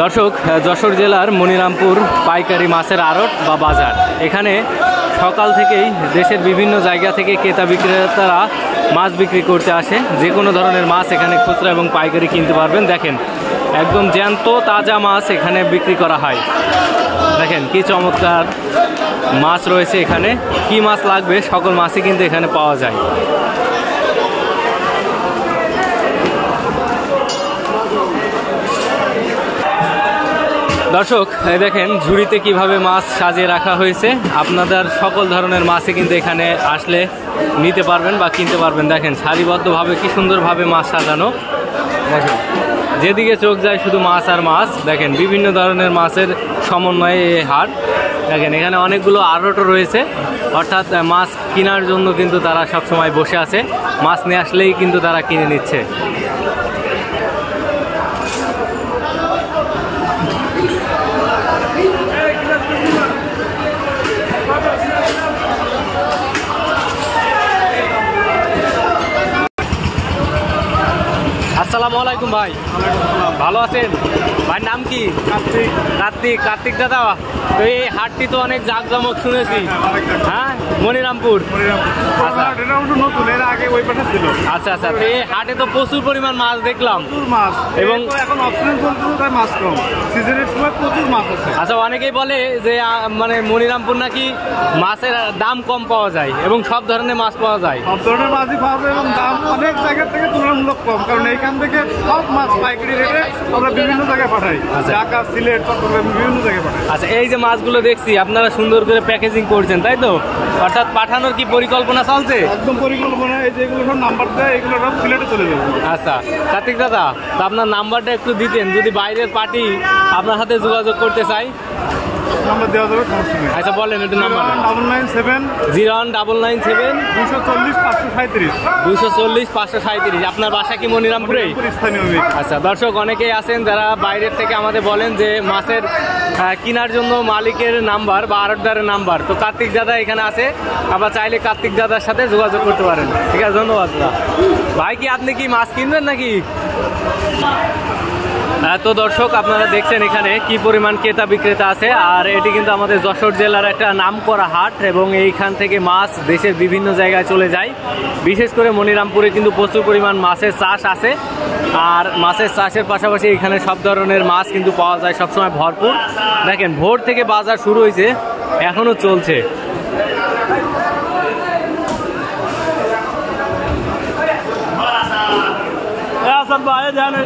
দর্শক, যশোর জেলার মনিরামপুর পাইকারি মাছের আড়ত বা বাজার। এখানে সকাল থেকেই দেশের বিভিন্ন জায়গা থেকে ক্রেতা বিক্রেতারা মাছ বিক্রি করতে আসে। যে কোনো ধরনের মাছ এখানে খুচরা এবং পাইকারি কিনতে পারবেন। দেখেন, একদম জ্যান্ত তাজা মাছ এখানে বিক্রি করা হয়। দেখেন কি চমৎকার মাছ রয়েছে এখানে। কি মাছ লাগবে সকল মাছই কিন্তু এখানে পাওয়া যায়। দর্শক, দেখেন ঝুড়িতে কিভাবে মাছ সাজিয়ে রাখা হয়েছে। আপনাদের সকল ধরনের মাছই কিন্তু এখানে আসলে নিতে পারবেন বা কিনতে পারবেন। দেখেন সারিবদ্ধভাবে কি সুন্দরভাবে মাছ সাজানো। দেখেন যেদিকে চোখ যায় শুধু মাছ আর মাছ। দেখেন বিভিন্ন ধরনের মাছের সমন্বয়ে এই হাট। দেখেন এখানে অনেকগুলো আড়তও রয়েছে, অর্থাৎ মাছ কেনার জন্য কিন্তু তারা সবসময় বসে আছে। মাছ নিয়ে আসলেই কিন্তু তারা কিনে নিচ্ছে। আসসালামু আলাইকুম ভাই, ভালো আছেন? ভাই নাম কি? কার্তিক দাদা। তো এই হাটটি তো অনেক জাঁকজমক শুনেছি। হ্যাঁ, মনিরামপুর। আচ্ছা আচ্ছা, তো এই হাটে তো প্রচুর পরিমাণ মাছ দেখলাম এবং এখন মাছ কম, সিজনের সময় প্রচুর মাছ আছে। আচ্ছা, অনেকেই বলে যে মানে মনিরামপুর নাকি মাছের দাম কম পাওয়া যায় এবং সব ধরনের মাছ পাওয়া যায়। সব ধরনের মাছই পাওয়া যায় এবং দাম অনেক জায়গা থেকে তুলনামূলক কম, কারণ এইখান থেকে সব মাছ পাইকারি রেটে আমরা বিভিন্ন জায়গায় পাঠাই। ঢাকা, সিলেট, চট্টগ্রাম বিভিন্ন জায়গায় পাঠাই। আচ্ছা, এই যে মাছগুলো দেখছি আপনারা সুন্দর করে প্যাকেজিং করছেন, তাই তো? অর্থাৎ পাঠানোর কি পরিকল্পনা চলছে? একদম পরিকল্পনা। এই যে এগুলো সব নাম্বার দেয়, এগুলো সব সিলেটে চলে যাবে। আচ্ছা কার্তিক দাদা, তো আপনার নাম্বারটা একটু দিতেন, যদি বাইরের পার্টি আপনার সাথে যোগাযোগ করতে চাই। নাম্বার দেওয়া যাবে, সমস্যা নেই। আচ্ছা বলেন একটু নাম্বার। 997 01997 240 537 240 537। আপনার বাসা কি মনিরামপুরে? স্থানীয়। আচ্ছা দর্শক, অনেকেই আছেন যারা বাইরের থেকে আমাদের বলেন যে মাছের কেনার জন্য মালিকের নাম্বার বা আড়তদারের নাম্বার। তো কার্তিক দাদা এখানে আছে, আবার চাইলে কার্তিক দাদার সাথে যোগাযোগ করতে পারেন। ঠিক আছে, ধন্যবাদ দাদা। ভাই কি আপনি কি মাছ কিনবেন নাকি? তো দর্শক, আপনারা দেখছেন এখানে কি পরিমাণ ক্রেতা বিক্রেতা আছে। আর এটি কিন্তু আমাদের যশোর জেলার একটা নামকরা হাট এবং এইখান থেকে মাছ দেশের বিভিন্ন জায়গায় চলে যায়। বিশেষ করে মনিরামপুরে কিন্তু প্রচুর পরিমাণ মাছের চাষ আছে। আর মাছের চাষের পাশাপাশি এখানে সব ধরনের মাছ কিন্তু পাওয়া যায় সবসময় ভরপুর। দেখেন ভোর থেকে বাজার শুরু হয়েছে, এখনও চলছে। सब आए जाने